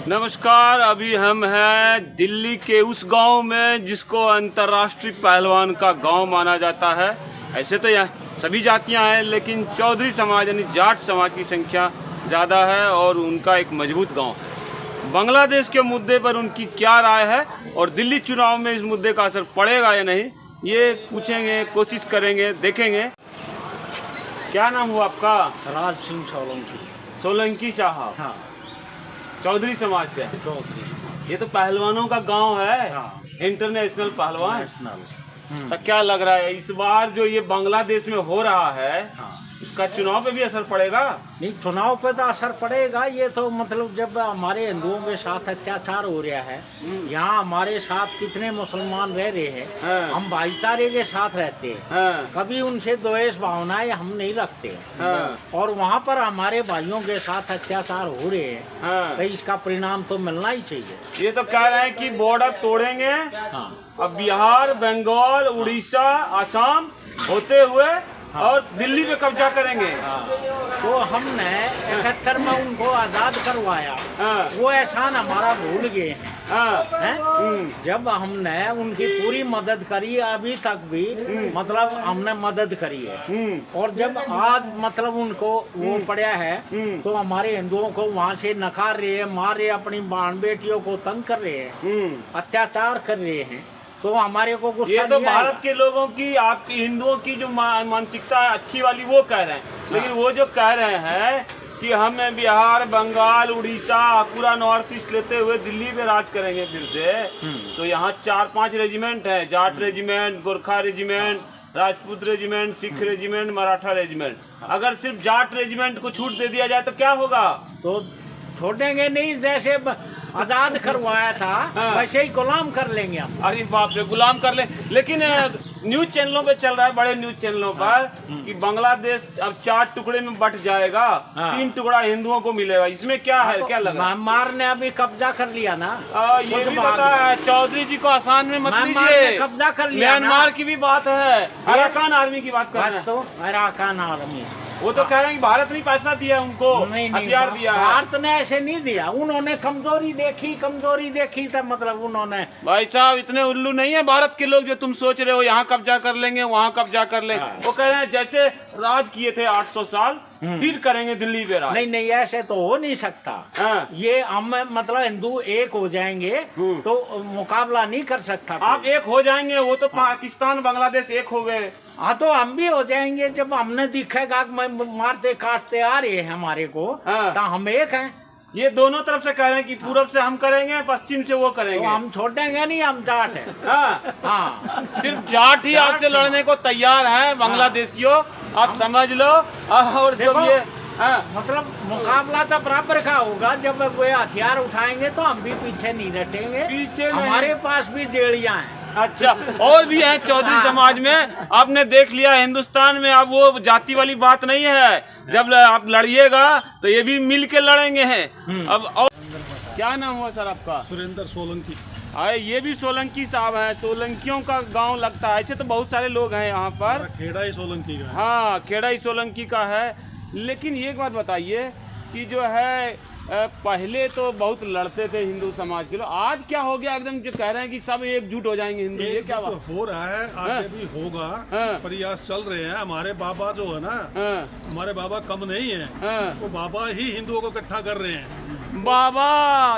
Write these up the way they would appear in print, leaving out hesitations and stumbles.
नमस्कार। अभी हम हैं दिल्ली के उस गांव में जिसको अंतर्राष्ट्रीय पहलवान का गांव माना जाता है। ऐसे तो यहाँ सभी जातियां हैं, लेकिन चौधरी समाज यानी जाट समाज की संख्या ज़्यादा है और उनका एक मजबूत गांव है। बांग्लादेश के मुद्दे पर उनकी क्या राय है और दिल्ली चुनाव में इस मुद्दे का असर पड़ेगा या नहीं, ये पूछेंगे, कोशिश करेंगे, देखेंगे। क्या नाम हुआ आपका? राज सिंह सोलंकी। सोलंकी साहब। हाँ, चौधरी समाज से। चौधरी। ये तो पहलवानों का गांव है। हाँ। इंटरनेशनल पहलवान। नेशनल। तो क्या लग रहा है इस बार जो ये बांग्लादेश में हो रहा है, हाँ। इसका चुनाव पे भी असर पड़ेगा? नहीं, चुनाव पे तो असर पड़ेगा। ये तो मतलब जब हमारे हिंदुओं के साथ अत्याचार हो रहा है, यहाँ हमारे साथ कितने मुसलमान रह रहे हैं, हाँ। हम भाईचारे के साथ रहते हैं। हाँ। कभी उनसे द्वेष भावनाएं हम नहीं रखते। हाँ। और वहाँ पर हमारे भाइयों के साथ अत्याचार हो रहे हैं, हाँ। तो इसका परिणाम तो मिलना ही चाहिए। ये तो कह रहे हैं कि बॉर्डर तोड़ेंगे। हाँ। अब बिहार, बंगाल, उड़ीसा, असम होते हुए और दिल्ली पे कब्जा करेंगे। तो हमने 71 में उनको आज़ाद करवाया। हाँ। वो एहसान हमारा भूल गए हैं। हाँ। हैं? जब हमने उनकी पूरी मदद करी, अभी तक भी मतलब हमने मदद करी है। और जब आज मतलब उनको वो पड़ा है, तो हमारे हिंदुओं को वहाँ से नकार रहे हैं, मार रहे हैं, अपनी बहन बेटियों को तंग कर रहे हैं, अत्याचार कर रहे हैं, तो हमारे को गुस्सा ये तो नहीं भारत आएगा। के लोगों की, आपकी हिंदुओं की जो मानसिकता है अच्छी वाली, वो कह रहे हैं। लेकिन वो जो कह रहे हैं कि हम बिहार, बंगाल, उड़ीसा, पूरा नॉर्थ ईस्ट लेते हुए दिल्ली पे राज करेंगे फिर से, तो यहाँ 4-5 रेजिमेंट है। Jat regiment, Gorkha regiment, Rajput regiment, Sikh regiment, Maratha regiment. अगर सिर्फ जाट रेजिमेंट को छूट दे दिया जाए तो क्या होगा? तो छोड़ेंगे नहीं। जैसे आजाद करवाया था, हाँ। वैसे ही गुलाम कर लेंगे हम। अरे बाप रे, गुलाम कर ले। लेकिन न्यूज चैनलों पे चल रहा है, बड़े न्यूज चैनलों पर, कि बांग्लादेश अब 4 टुकड़े में बट जाएगा। हाँ। 3 टुकड़ा हिंदुओं को मिलेगा। इसमें क्या है, क्या लगा? म्यांमार ने अभी कब्जा कर लिया ना। ये भी पता है, चौधरी जी को आसान में मत म्यांमार लीजिए। ने कब्जा कर लिया ना। म्यांमार की भी बात है, अराकान आर्मी की बात कर रहे बस हैं। तो अराकान आर्मी। वो तो कह रहे हैं कि भारत ने पैसा दिया उनको, हथियार दिया है। भारत ने ऐसे नहीं दिया, उन्होंने कमजोरी देखी तो मतलब उन्होंने। भाई साहब, इतने उल्लू नहीं है भारत के लोग जो तुम सोच रहे हो यहाँ कब्जा कर लेंगे, वहाँ कब्जा कर लेंगे। हाँ। वो कह रहे हैं जैसे राज किए थे 800 साल, फिर करेंगे दिल्ली पे राज। नहीं, ऐसे तो हो नहीं सकता। हाँ। ये हम मतलब हिंदू एक हो जाएंगे तो मुकाबला नहीं कर सकता। आप एक हो जाएंगे, वो तो पाकिस्तान, बांग्लादेश एक हो गए। हाँ, तो हम भी हो जाएंगे जब हमने दिखेगा कि मारते काटते आ रहे हैं हमारे को। हाँ। तो हम एक हैं। ये दोनों तरफ से कह रहे हैं कि पूरब से हम करेंगे, पश्चिम से वो तो करेंगे। हम छोड़ेंगे नहीं, हम जाट हैं। हाँ। हाँ। सिर्फ जाट ही आपसे लड़ने को तैयार हैं, बांग्लादेशियों, आप समझ लो। और जब देखो, ये मतलब मुकाबला तो बराबर का होगा। जब वे हथियार उठाएंगे तो हम भी पीछे नहीं हटेंगे। पीछे नहीं। हमारे पास भी जेड़ियां हैं। अच्छा, और भी है चौधरी समाज में। आपने देख लिया हिंदुस्तान में अब वो जाति वाली बात नहीं है। जब आप लड़िएगा तो ये भी मिल के लड़ेंगे हैं। अब और क्या नाम हुआ सर आपका? सुरेंद्र सोलंकी। आए, ये भी सोलंकी साहब हैं। सोलंकियों का गांव लगता है। ऐसे तो बहुत सारे लोग हैं यहाँ पर। खेड़ा ही सोलंकी का है। हाँ, खेड़ा ही सोलंकी का है। लेकिन एक बात बताइए कि जो है पहले तो बहुत लड़ते थे हिंदू समाज के लोग, आज क्या हो गया? एकदम जो कह रहे हैं कि सब एकजुट हो जाएंगे हिंदू, ये क्या बात? हो रहा है, आगे भी होगा। हाँ। प्रयास चल रहे हैं। हमारे बाबा जो है ना, हाँ। हमारे बाबा कम नहीं है। हाँ। वो बाबा ही हिंदुओं को इकट्ठा कर रहे हैं। बाबा,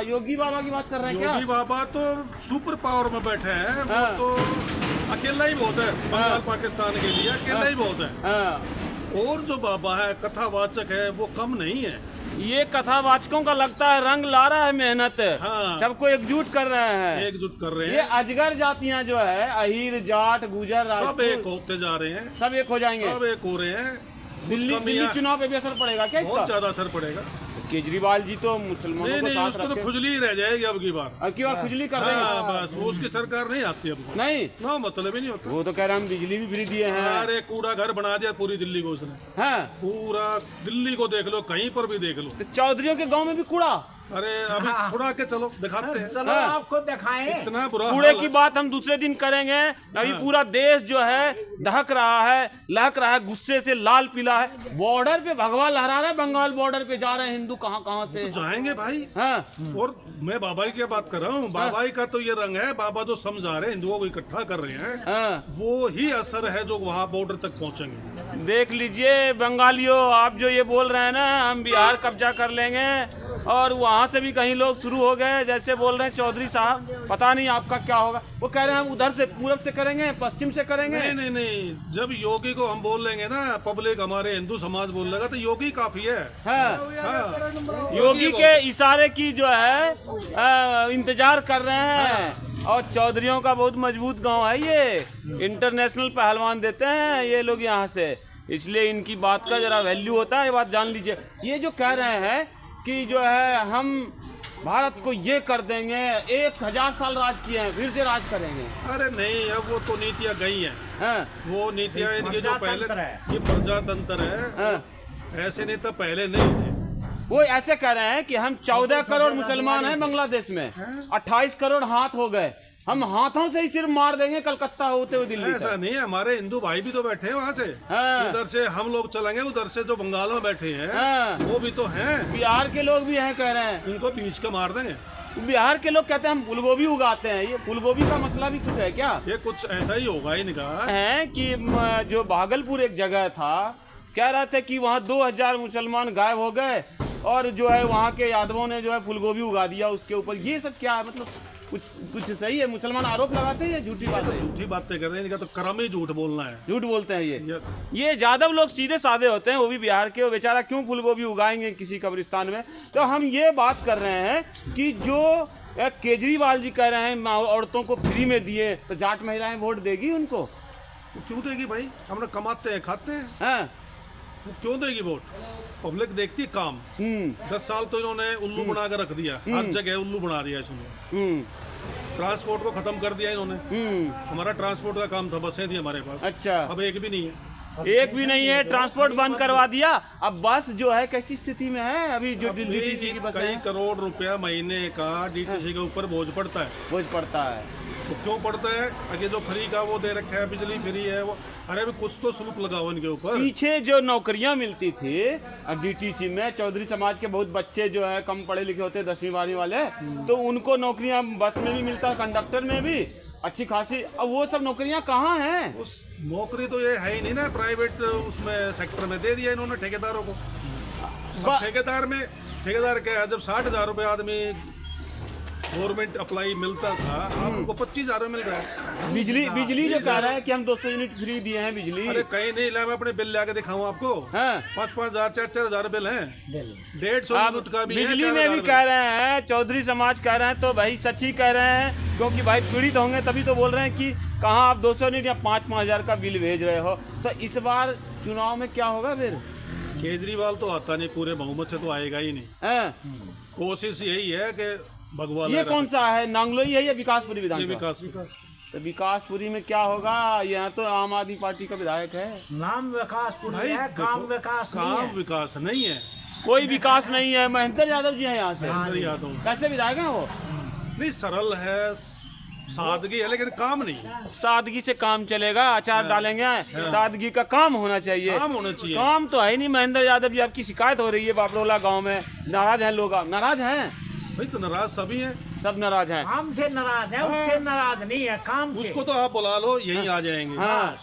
योगी बाबा की बात कर रहे हैं क्या? योगी बाबा तो सुपर पावर में बैठे हैं। वो हाँ। तो अकेला ही बहुत है। बंगाल पाकिस्तान के लिए अकेला ही बहुत है। हाँ। और जो बाबा है, कथावाचक है, वो कम नहीं है। ये कथावाचकों का लगता है रंग ला रहा है मेहनत। हाँ। सबको एकजुट कर रहे हैं। एकजुट कर रहे ये हैं। अजगर जातियां जो है, अहीर, जाट, गुजर, सब राजपूत, एक होते जा रहे हैं। सब एक हो जाएंगे। सब एक हो रहे हैं। दिल्ली चुनाव पे भी असर पड़ेगा क्या इसका? बहुत ज्यादा असर पड़ेगा। केजरीवाल जी तो मुसलमानों को नहीं, साथ उसको तो रखे। खुजली ही रह जाएगी अब की बार। अब की बार खुजली कर देंगे। हाँ, बस वो उसकी सरकार नहीं आती अब। नहीं, ना मतलब ही नहीं होता। वो तो कह रहे हैं हम बिजली भी फ्री दिए हैं। अरे कूड़ा घर बना दिया पूरी दिल्ली को उसने। हाँ। पूरा दिल्ली को देख लो, कहीं पर भी देख लो। तो चौधरियों के गांव में भी कूड़ा? अरे अभी थोड़ा के चलो दिखाते हैं। चलो आपको दिखाएं। इतना बुरा कूड़े हाल की है। बात हम दूसरे दिन करेंगे। अभी पूरा देश जो है दहक रहा है, लहक रहा है, गुस्से से लाल पीला है। बॉर्डर पे भगवा लहरा रहा है, बंगाल बॉर्डर पे जा रहे हैं हिंदू कहाँ कहाँ से। तो जाएंगे भाई। हाँ और मैं बाबाई की बात कर रहा हूँ, बाबाई का तो ये रंग है, बाबा जो समझा रहे हैं हिंदुओं को इकट्ठा कर रहे हैं, हाँ, वो ही असर है जो वहाँ बॉर्डर तक पहुँचेंगे। देख लीजिए बंगालियों, आप जो ये बोल रहे हैं ना हम बिहार कब्जा कर लेंगे, और वहाँ से भी कहीं लोग शुरू हो गए, जैसे बोल रहे हैं चौधरी साहब, पता नहीं आपका क्या होगा। वो कह रहे हैं हम उधर से पूरब से करेंगे, पश्चिम से करेंगे। नहीं नहीं नहीं, जब योगी को हम बोल लेंगे ना, पब्लिक हमारे हिंदू समाज बोल लेगा, तो योगी काफी है। हाँ, हाँ, योगी के इशारे की जो है इंतजार कर रहे हैं। और चौधरियों का बहुत मजबूत गांव है ये, इंटरनेशनल पहलवान देते हैं ये लोग यहाँ से, इसलिए इनकी बात का जरा वैल्यू होता है, ये बात जान लीजिए। ये जो कह रहे हैं कि जो है हम भारत को ये कर देंगे, 1000 साल राज किए हैं फिर से राज करेंगे। अरे नहीं, अब वो तो नीतियाँ गई हैं। हाँ, वो नीतियाँ इनकी जो पहले, प्रजातंत्र है। ये प्रजातंत्र है, हाँ। ऐसे नेता पहले नहीं थे। वो ऐसे कह रहे हैं कि हम 14 करोड़ मुसलमान हैं बांग्लादेश में, 28 करोड़ हाथ हो गए, हम हाथों से ही सिर्फ मार देंगे कलकत्ता होते हुए दिल्ली ऐसा तक। नहीं है, हमारे हिंदू भाई भी तो बैठे हैं वहाँ से। हाँ। इधर से हम लोग चलेंगे, उधर से जो बंगाल में बैठे हैं हाँ। वो भी तो हैं, बिहार के लोग भी हैं कह रहे हैं। इनको बीच का मार देंगे। बिहार के लोग कहते हैं हम फूलगोभी उगाते हैं, ये फूलगोभी का मसला भी कुछ है क्या? ये कुछ ऐसा ही होगा इनका। है कि जो भागलपुर एक जगह था, कह रहे थे कि वहाँ 2000 मुसलमान गायब हो गए, और जो है वहाँ के यादवों ने जो है फूलगोभी उगा दिया उसके ऊपर। ये सब क्या है, मतलब कुछ सही है? मुसलमान आरोप लगाते हैं या झूठी बात है? झूठी बातें कर रहे हैं, इनका तो कर्म ही झूठ बोलना है। झूठ बोलते हैं ये। यस। ये यादव लोग सीधे साधे होते हैं, वो भी बिहार के, वो बेचारा क्यों फूलगोभी उगाएंगे किसी कब्रिस्तान में। तो हम ये बात कर रहे हैं कि जो केजरीवाल जी कह रहे हैं औरतों को फ्री में दिए, तो जाट महिलाएं वोट देगी उनको? वो क्यों देगी भाई, हम लोग कमाते हैं खाते हैं, हाँ। वो क्यों देगी वोट? पब्लिक देखती है काम। 10 साल तो इन्होंने उल्लू बना कर रख दिया, हर जगह उल्लू बना दिया इसने। ट्रांसपोर्ट को खत्म कर दिया इन्होंने। हमारा ट्रांसपोर्ट का काम था, बसें थी हमारे पास, अच्छा, अब एक भी नहीं है। एक भी नहीं है, ट्रांसपोर्ट बंद करवा दिया। अब बस जो है कैसी स्थिति में है अभी, जो डीटीसी की बस कई है, करोड़ रुपया महीने का डीटीसी के ऊपर बोझ पड़ता है। बोझ पड़ता है। तो क्यों पड़ता है? आगे जो फ्री का वो दे रखा है, बिजली फ्री है वो, अरे अभी कुछ तो शुल्क लगाओ इनके ऊपर। पीछे जो नौकरियां मिलती थी डीटीसी में, चौधरी समाज के बहुत बच्चे जो है कम पढ़े लिखे होते 10वीं 12वीं वाले, तो उनको नौकरियां बस में भी मिलता है, कंडक्टर में भी अच्छी खासी। अब वो सब नौकरियां कहाँ हैं? उस नौकरी तो ये है ही नहीं ना, प्राइवेट उसमें सेक्टर में दे दिया इन्होंने ठेकेदारों को। अब ठेकेदार क्या है, जब 60,000 रुपये आदमी गवर्नमेंट अप्लाई मिलता था, अब उनको 25,000 मिल रहा है। बिजली जो कह रहा है कि हम 200 यूनिट फ्री दिए हैं बिजली। अरे कहीं नहीं ला, मैं अपने बिल लाके दिखाऊं आपको। हाँ। 5,000 4,000 बिल हैं, 150 यूनिट का भी है, बिजली में 4,000 भी कह रहे हैं, चौधरी समाज कह रहे हैं, तो भाई सच ही कह रहे हैं, क्योंकि भाई पीड़ित होंगे तभी तो बोल रहे हैं कि कहाँ आप 200 यूनिट या 5,000 का बिल भेज रहे हो। तो इस बार चुनाव में क्या होगा फिर? केजरीवाल तो आता नहीं, पूरे बहुमत से तो आएगा ही नहीं। हैं? कोशिश यही है कि भगवान ये कौन सा है, नांगलोई है या विकासपुरी ये विधानसभा? विकास तो विकासपुरी में क्या होगा? यहाँ तो आम आदमी पार्टी का विधायक है। नाम विकासपुरी भाई है, काम देखो, विकास नहीं काम है। विकास नहीं है, कोई विकास नहीं है। महेंद्र यादव जी हैं यहाँ से, महेंद्र यादव कैसे विधायक हैं वो? नहीं, सरल है, सादगी है, लेकिन काम नहीं है। सादगी से काम चलेगा, अचार डालेंगे, सादगी का काम होना चाहिए। काम होना चाहिए। काम तो है नहीं। महेंद्र यादव जी, आपकी शिकायत हो रही है बापरोला गांव में, नाराज हैं लोग। नाराज हैं? भाई तो नाराज सभी हैं, सब नाराज हैं। काम से नाराज है, उससे नाराज नहीं है, काम से। उसको तो आप बुला लो, यही आ जाएंगे। हाँ।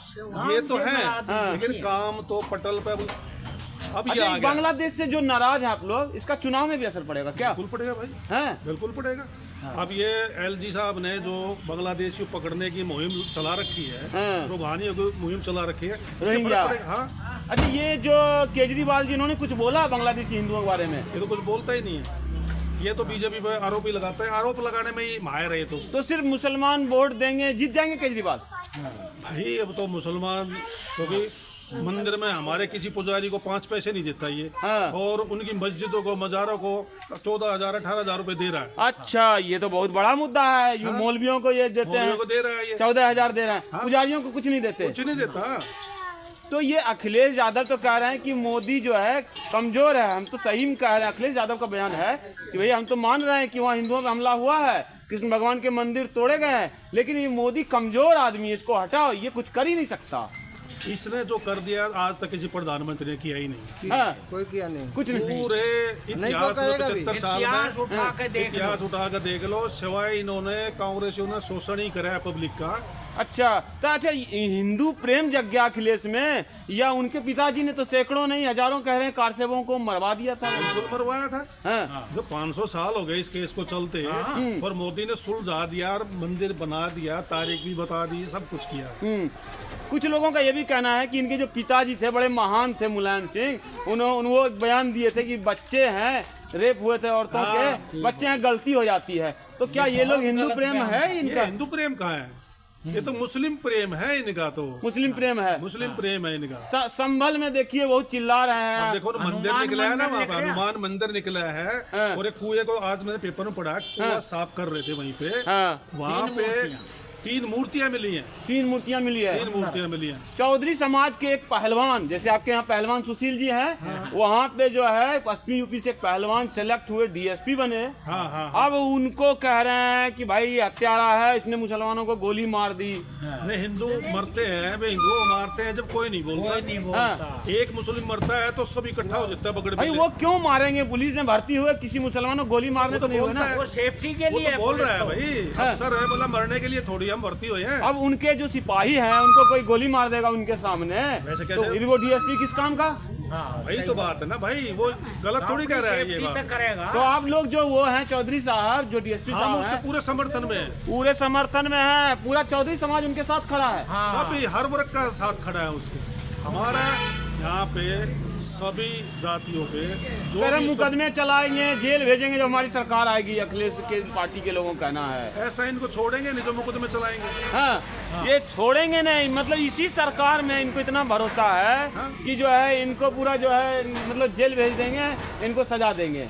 ये तो काम से है, नाराज नहीं लेकिन है। काम तो पटल पे अब ये अच्छा, आ गया। बांग्लादेश से जो नाराज हैं आप लोग, इसका चुनाव में भी असर पड़ेगा क्या? बिल्कुल पड़ेगा भाई, हैं? बिल्कुल पड़ेगा। अब ये एलजी साहब ने जो बांग्लादेशी को पकड़ने की मुहिम चला रखी है, हाँ। रूहानी की मुहिम चला रखी है, इससे रोहिंग्या। फर्क पड़ेगा। हाँ, अच्छा, ये जो केजरीवाल जी, इन्होंने कुछ बोला बांग्लादेशी हिंदुओं के बारे में? ये तो कुछ बोलता ही नहीं है, ये तो बीजेपी पे आरोप ही लगाता है, आरोप लगाने में ही माहिर है। तो सिर्फ मुसलमान वोट देंगे, जीत जाएंगे केजरीवाल? भाई अब तो मुसलमान, क्योंकि मंदिर में हमारे किसी पुजारी को 5 पैसे नहीं देता ये, हाँ। और उनकी मस्जिदों को, मज़ारों को 14,000 18,000 रुपए दे रहा है। अच्छा, ये तो बहुत बड़ा मुद्दा है। ये मौलवियों को ये देते हैं, मौलवियों को दे रहा है ये, 14,000 दे रहे हैं, पुजारियों को कुछ नहीं देते। कुछ नहीं देता। तो ये अखिलेश यादव तो कह रहे हैं कि मोदी जो है कमजोर है। हम तो सही में कह रहे हैं, अखिलेश यादव का बयान है कि भैया हम तो मान रहे हैं कि वहाँ हिंदुओं पर हमला हुआ है, कृष्ण भगवान के मंदिर तोड़े गए हैं, लेकिन ये मोदी कमजोर आदमी है, इसको हटाओ, ये कुछ कर ही नहीं सकता। इसने जो कर दिया आज तक किसी प्रधानमंत्री ने किया ही नहीं। हाँ, कोई किया नहीं, कुछ नहीं। पूरे इतिहास में 75 साल इतिहास उठा में के देख लो। इतिहास उठा कर देख लो, सिवाय इन्होंने कांग्रेसियों ने शोषण ही करा है पब्लिक का। अच्छा तो अच्छा, हिंदू प्रेम जग गया अखिलेश में, या उनके पिताजी ने तो सैकड़ों नहीं हजारों कह रहे हैं कार सेवकों को मरवा दिया था। बिल्कुल मरवाया था। हाँ। जो 500 साल हो गए इस केस को चलते, और मोदी ने सुलझा दिया और मंदिर बना दिया, तारीख भी बता दी, सब कुछ किया। कुछ लोगों का ये भी कहना है कि इनके जो पिताजी थे बड़े महान थे, मुलायम सिंह, उन्होंने वो बयान दिए थे कि बच्चे हैं, रेप हुए थे औरतों के, बच्चे हैं, गलती हो जाती है। तो क्या ये लोग हिंदू प्रेम है इनका? ये हिंदू प्रेम कहाँ है? ये तो मुस्लिम प्रेम है इनका। तो मुस्लिम प्रेम है, मुस्लिम प्रेम है इनका। संभल में देखिए बहुत चिल्ला रहे हैं। अब देखो मंदिर निकला है ना वहाँ पे, हनुमान मंदिर निकला है। हाँ। और एक कुएं को आज मैंने पेपर में पढ़ा, कुआं साफ कर रहे थे वहीं पे। हाँ। वहाँ पे 3 मूर्तियाँ मिली हैं। 3 मूर्तियां मिली है। 3 मूर्तियाँ मिली हैं। चौधरी समाज के एक पहलवान, जैसे आपके यहाँ पहलवान सुशील जी हैं, वहाँ पे जो है पश्चिमी यूपी से एक पहलवान सेलेक्ट हुए, डीएसपी बने। हाँ। अब उनको कह रहे हैं कि भाई ये हत्यारा है, इसने मुसलमानों को गोली मार दी। नहीं, हिंदू मरते हैं, वे हिंदुओं को मारते हैं जब कोई नहीं बोलता। एक मुस्लिम मरता है तो सब इकट्ठा हो जाता है पकड़ भाई वो क्यों मारेंगे? पुलिस ने भर्ती हुए किसी मुसलमानों को गोली मारने तो नहीं हुए ना। वो सेफ्टी के वो लिए तो बोल रहा है भाई, अफसर है, बोला मरने के लिए थोड़ी हम भर्ती हुए हैं। अब उनके जो सिपाही हैं उनको कोई गोली मार देगा उनके सामने, वैसे तो कैसे? फिर वो डीएसपी किस काम का? वही तो बात है ना भाई, वो गलत थोड़ी कह रहा है ये बात। करेगा। तो आप लोग जो वो हैं चौधरी साहब, जो डीएसपी हम साहब उसके हैं, पूरे समर्थन में हैं। पूरे समर्थन में है, पूरा चौधरी समाज उनके साथ खड़ा है। सभी हर वर्ग का साथ खड़ा है उसके। हमारा यहाँ पे सभी जातियों पे जो अगर हम भी मुकदमे चलाएंगे, जेल भेजेंगे जो हमारी सरकार आएगी, अखिलेश के पार्टी के लोगों का कहना है। ऐसा इनको छोड़ेंगे नहीं जो मुकदमे चलाएंगे। हाँ, ये छोड़ेंगे नहीं, मतलब इसी सरकार में इनको इतना भरोसा है कि जो है इनको पूरा जो है मतलब जेल भेज देंगे, इनको सजा देंगे।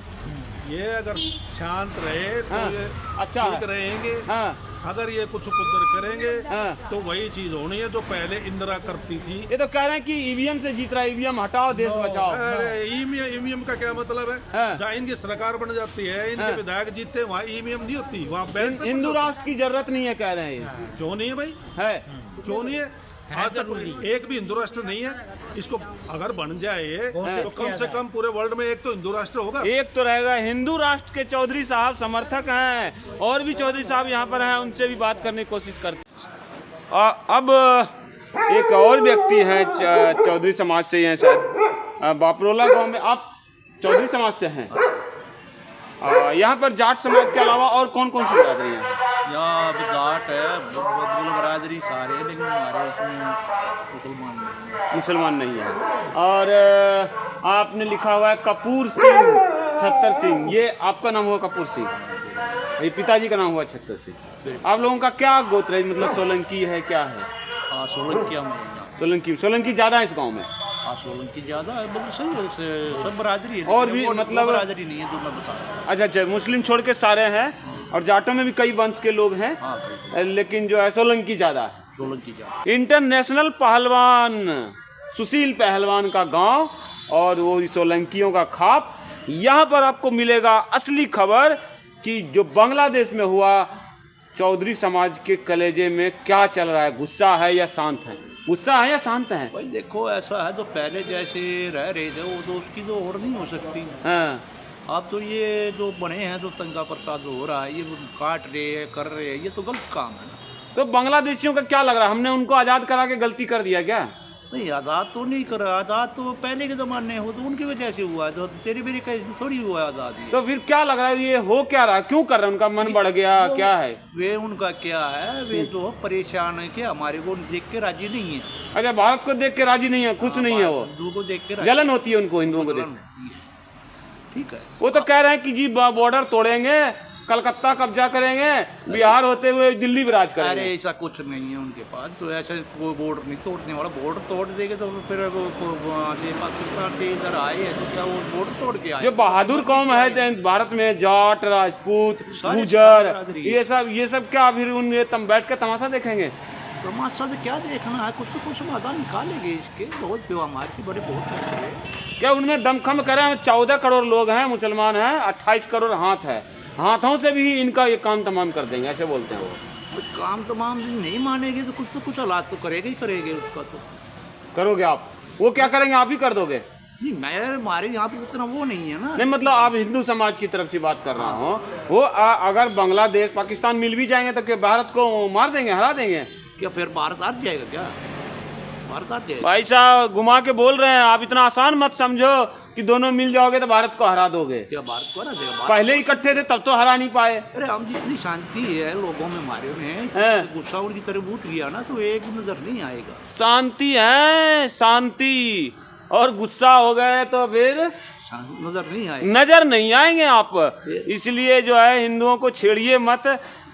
ये अगर शांत रहे तो हाँ, ये अच्छा ठीक है। रहेंगे। हाँ। अगर ये कुछ उपद्र करेंगे हाँ। तो वही चीज होनी है जो पहले इंदिरा करती थी। ये तो कह रहे हैं कि ईवीएम से जीत रहा है, ईवीएम हटाओ, देश बचाओ। अरे ईवीएम का क्या मतलब है? हाँ। जहाँ इनकी सरकार बन जाती है, इनके विधायक जीतते हैं, वहाँ ईवीएम नहीं होती, वहाँ बैंक पे हिंदू राष्ट्र की जरूरत नहीं है, कह रहे हैं ये। क्यों नहीं है भाई? है क्यों नहीं है? आज तक एक भी हिंदू राष्ट्र नहीं है। इसको अगर बन जाए तो कम से कम पूरे वर्ल्ड में एक तो हिंदू राष्ट्र होगा। एक तो रहेगा। हिंदू राष्ट्र के चौधरी साहब समर्थक हैं, और भी चौधरी साहब यहाँ पर हैं, उनसे भी बात करने की कोशिश करते हैं। अब एक और व्यक्ति हैं चौधरी समाज से ही हैं, शायद बापरोला गांव में। आप चौधरी समाज से हैं। यहाँ पर जाट समाज के अलावा और कौन कौन सी बिरादरी हैं? यहाँ अभी जाट है, बुल बरादरी सारे, लेकिन हमारे इसमें मुसलमान नहीं है। और आपने लिखा हुआ है कपूर सिंह, छत्तर सिंह, ये आपका नाम हुआ कपूर सिंह, ये पिताजी का नाम हुआ छत्तर सिंह। आप लोगों का क्या गोत्र है, मतलब सोलंकी है, क्या है? हाँ, सोलंकी में सोलंकी ज़्यादा है इस गांव में। हाँ, सोलंकी ज़्यादा है, मतलब सही है, सब बरादरी है। और भी मतलब बरादरी नहीं है, तो मैं बता रहा हूँ। अच्छा, मुस्लिम छोड़ के सारे हैं, और जाटों में भी कई वंश के लोग हैं। हाँ, लेकिन जो है सोलंकी ज़्यादा है। सोलंकी ज़्यादा। इंटरनेशनल पहलवान सुशील पहलवान का गांव और वो सोलंकियों का खाप। यहाँ पर आपको मिलेगा असली खबर कि जो बांग्लादेश में हुआ, चौधरी समाज के कलेजे में क्या चल रहा है, गुस्सा है या शांत है? गुस्सा है या शांत है? भाई देखो, ऐसा है, जो पहले जैसे रह रहे थे वो तो उसकी तो और नहीं हो सकती। हाँ। अब तो ये जो बने हैं, जो दंगा प्रसाद हो रहा है, ये काट रहे हैं, कर रहे हैं, ये तो गलत काम है ना। तो बांग्लादेशियों का क्या लग रहा है, हमने उनको आज़ाद करा के गलती कर दिया क्या? नहीं, आज़ाद तो नहीं करा, आज़ाद तो पहले के ज़माने हो, तो उनकी वजह से हुआ, तो तेरी मेरी कैसे थोड़ी हुआ आज़ादी। तो फिर क्या लग रहा है, ये हो क्या रहा, क्यों कर रहे हैं? उनका मन बढ़ गया, क्या है? वे उनका क्या है, वे जो परेशान है कि हमारे को देख के राजी नहीं है। अच्छा, भारत को देख के राजी नहीं है, खुश नहीं है वो, हिंदुओं को देख के जलन होती है उनको, हिंदुओं को देख। होती है। ठीक है, वो तो कह रहे हैं कि जी बॉर्डर तोड़ेंगे, कलकत्ता कब्जा करेंगे, बिहार होते हुए दिल्ली विराज अरे करेंगे। ऐसा कुछ नहीं है उनके पास, तो ऐसा कोई बॉर्डर नहीं तोड़ने वाला। बॉर्डर तोड़ देंगे तो फिर वहाँ से पाकिस्तान से इधर आए हैं, तो क्या वो बॉर्डर तोड़ के आए? जो बहादुर कौम है भारत में, जाट, राजपूत, सारी गुजर, बरादरी। ये सब क्या फिर उन तुम बैठ के तमाशा देखेंगे? तमाशा से क्या देखना है, कुछ तो कुछ समाधान निकालेंगे इसके। बहुत बीमार की बड़े बहुत है। क्या उनमें दमखम करें? 14 करोड़ लोग हैं, मुसलमान हैं, 28 करोड़ हाथ है, हाथों से भी इनका ये काम तमाम कर देंगे, ऐसे बोलते हैं वो। कुछ काम तमाम नहीं मानेंगे तो कुछ हालात तो करेंगे ही करेंगे। उसका तो करोगे आप? वो क्या करेंगे, आप ही कर दोगे? नहीं, मैं हमारे यहाँ पे इतना वो नहीं है ना। नहीं मतलब आप हिंदू समाज की तरफ से बात कर रहा हूँ। वो अगर बांग्लादेश पाकिस्तान मिल भी जाएंगे तो क्या भारत को मार देंगे, हरा देंगे? क्या फिर भारत हार जाएगा? क्या भारत हार जाएगा? भाई साहब घुमा के बोल रहे हैं आप, इतना आसान मत समझो कि दोनों मिल जाओगे तो भारत को हरा दोगे। क्या भारत को हरा देगा? पहले इकट्ठे थे तब तो हरा नहीं पाए। अरे हम जितनी शांति है लोगों में हमारे में, हैं। गुस्सा उनकी तरफ उठ गया ना तो एक नजर नहीं आएगा। शांति है, शांति, और गुस्सा हो गए तो फिर नजर नहीं आएगा। नजर नहीं आएंगे आप। इसलिए जो है हिंदुओं को छेड़िए मत।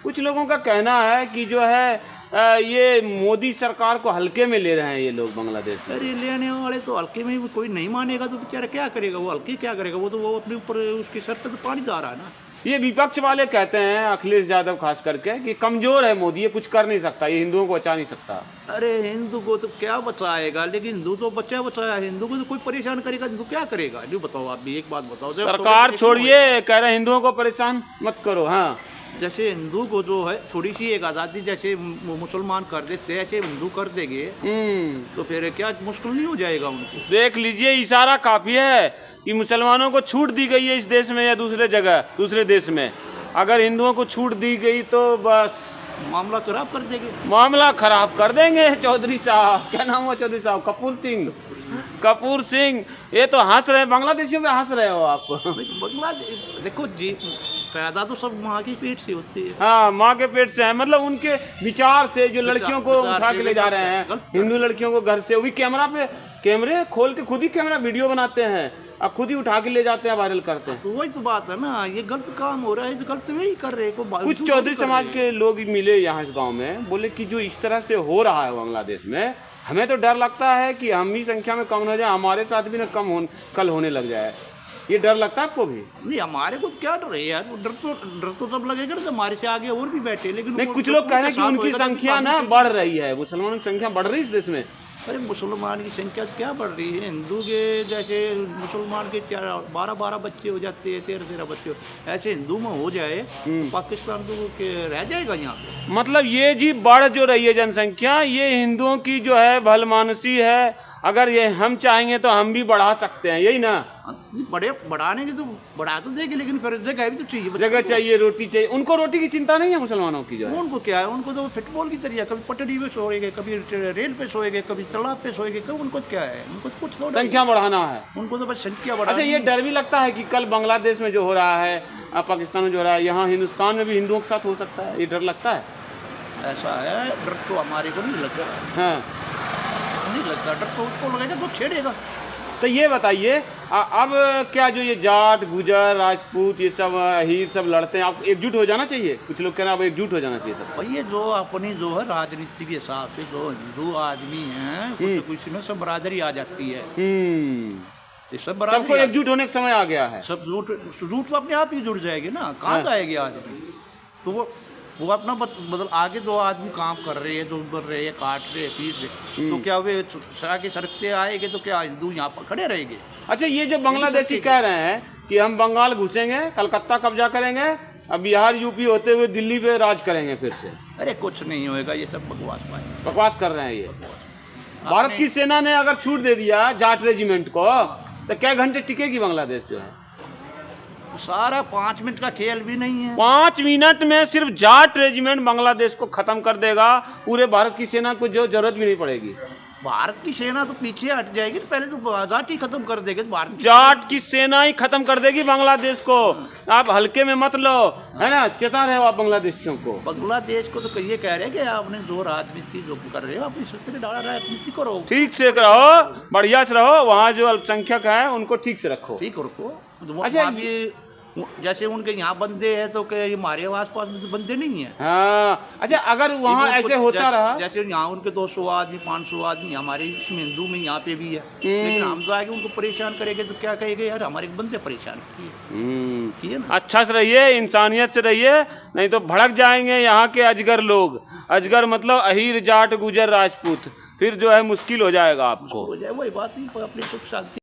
कुछ लोगों का कहना है कि जो है ये मोदी सरकार को हल्के में ले रहे हैं ये लोग बांग्लादेश में। अरे लेने वाले तो हल्के में भी कोई नहीं मानेगा तो बेचारा क्या करेगा? वो हल्के क्या करेगा? वो तो वो अपने ऊपर उसके सर पे तो पानी जा रहा है ना। ये विपक्ष वाले कहते हैं, अखिलेश यादव खास करके, कि कमजोर है मोदी, ये कुछ कर नहीं सकता, ये हिंदुओं को बचा नहीं सकता। अरे हिंदू को तो क्या बचाएगा? लेकिन हिंदू तो बचाया, हिंदू को तो कोई परेशान करेगा, हिंदू क्या करेगा? जो बताओ आप भी एक बात बताओ। सरकार छोड़िए, कह रहे हिंदुओं को परेशान मत करो। हाँ, जैसे हिंदू को जो है थोड़ी सी एक आज़ादी जैसे मुसलमान कर देते हैं, ऐसे हिंदू कर देंगे तो फिर क्या मुश्किल नहीं हो जाएगा उनको? देख लीजिए, इशारा काफी है कि मुसलमानों को छूट दी गई है इस देश में या दूसरे जगह, दूसरे देश में। अगर हिंदुओं को छूट दी गई तो बस मामला खराब कर देंगे। मामला खराब कर देंगे। चौधरी साहब, क्या नाम हुआ चौधरी साहब? कपूर सिंह। कपूर सिंह, ये तो हंस रहे, बांग्लादेशियों पे हंस रहे हो आप। बांग्लादेश देखो जी, पैदा तो सब माँ की पेट से होती है। हाँ, माँ के पेट से है, मतलब उनके विचार से जो लड़कियों को उठा के ले जा रहे हैं, हिंदू लड़कियों को घर से, वो भी कैमरा पे, कैमरे खोल के खुद ही कैमरा वीडियो बनाते हैं और खुद ही उठा के ले जाते हैं, वायरल करते हैं। तो वही तो बात है ना, ये गलत काम हो रहा है, तो गलत वही कर रहे हैं। कुछ चौधरी समाज के लोग मिले यहाँ इस गांव में, बोले कि जो इस तरह से हो रहा है बांग्लादेश में, हमें तो डर लगता है कि हम ही संख्या में कम हो जाए, हमारे साथ भी ना कल होने लग जाए। ये डर लगता है आपको भी? नहीं, हमारे को तो क्या डर है यार? डर तो तब लगेगा ना हमारे से आगे और भी बैठे। लेकिन नहीं, कुछ लोग कह रहे हैं कि उनकी संख्या ना बढ़ रही है, मुसलमानों की संख्या बढ़ रही है इस देश में। अरे मुसलमान की संख्या क्या बढ़ रही है? हिंदू के जैसे मुसलमान के 12 बच्चे हो जाते हैं, 13 बच्चे, ऐसे हिंदू में हो जाए पाकिस्तान तो रह जाएगा यहाँ पे। मतलब ये जी बढ़ जो रही है जनसंख्या, ये हिंदुओं की जो है भलमानसी है। अगर ये हम चाहेंगे तो हम भी बढ़ा सकते हैं, यही ना? बढ़ाने के तो बढ़ा तो देंगे, लेकिन फिर जगह भी तो चाहिए। जगह चाहिए, रोटी चाहिए। उनको रोटी की चिंता नहीं है मुसलमानों की जो है? उनको क्या है, उनको तो फुटबॉल की तरह, कभी पटड़ी पे सोएंगे, कभी रेल पे सोएंगे, कभी तालाब पे सोएंगे, कभी उनको क्या है? उनको तो कुछ संख्या बढ़ाना है, उनको तो बस संख्या बढ़ाना। अच्छा, ये डर भी लगता है कि कल बांग्लादेश में जो हो रहा है, पाकिस्तान में जो हो रहा है, यहाँ हिंदुस्तान में भी हिंदुओं के साथ हो सकता है, ये डर लगता है? ऐसा है, डर तो हमारे को नहीं लगता। हाँ, नहीं लगता डर, तो उसको लगेगा तो छेड़ेगा। तो ये बताइए, अब क्या जो ये जाट, गुजर, राजपूत, ये सब हीर सब लड़ते हैं, आप एकजुट हो जाना चाहिए? कुछ लोग कह रहे हैं अब एकजुट हो जाना चाहिए सब। और ये जो अपनी जो है राजनीति के हिसाब से जो हिंदू आदमी हैं, कुछ में सब बरादरी आ जाती है। ये सब बरादरी, सबको एकजुट होने का समय आ गया है। सब रूट तो अपने आप ही जुड़ जाएगी ना, कहाँ जाएगी आदमी? तो वो अपना मतलब आगे जो आदमी काम कर रहे हैं, जो बढ़ रहे हैं, काट रहे हैं, पीट रहे, तो क्या वे आगे सड़कते आएंगे तो क्या हिंदू यहाँ पर खड़े रहेंगे? अच्छा, ये जो बांग्लादेशी कह रहे हैं कि हम बंगाल घुसेंगे, कलकत्ता कब्जा करेंगे, अब बिहार यूपी होते हुए दिल्ली पे राज करेंगे फिर से, अरे कुछ नहीं होएगा, ये सब बकवास कर रहे हैं ये। भारत की सेना ने अगर छूट दे दिया जाट रेजिमेंट को, तो क्या घंटे टिकेगी बांग्लादेश जो है? सारा 5 मिनट का खेल भी नहीं है। 5 मिनट में सिर्फ जाट रेजिमेंट बांग्लादेश को खत्म कर देगा, पूरे भारत की सेना को जो जरूरत भी नहीं पड़ेगी। भारत की सेना तो पीछे हट जाएगी, पहले तो जाट ही खत्म कर देगी। भारत जाट की सेना ही खत्म कर देगी बांग्लादेश को। आप हल्के में मत लो, है ना? चेता रहे हो आप बांग्लादेशियों को। बांग्लादेश को तो ये कह रहे हैं कि आपने जो राजनीति जो कर रहे हो, अपनी सस्ते डाला राजनीति करो, ठीक से रहो, बढ़िया से रहो, वहाँ जो अल्पसंख्यक है उनको ठीक से रखो, ठीक रखो। अच्छा, जैसे उनके यहाँ बंदे हैं तो क्या हमारे आस-पास में तो बंदे नहीं है। हाँ अच्छा, अगर वहाँ ऐसे होता रहा, जैसे यहाँ उनके 200 आदमी 500 आदमी, हमारे इसमें हिंदू में यहाँ पे भी है, लेकिन हम तो आगे उनको परेशान करेंगे तो क्या कहेंगे, यार हमारे बंदे परेशान किए ना। अच्छा से रहिए, इंसानियत से रहिए, नहीं तो भड़क जाएंगे यहाँ के अजगर लोग। अजगर मतलब अहीर, जाट, गुजर, राजपूत, फिर जो है मुश्किल हो जाएगा आपको। हो जाए वही बात ही, अपनी सुख शांति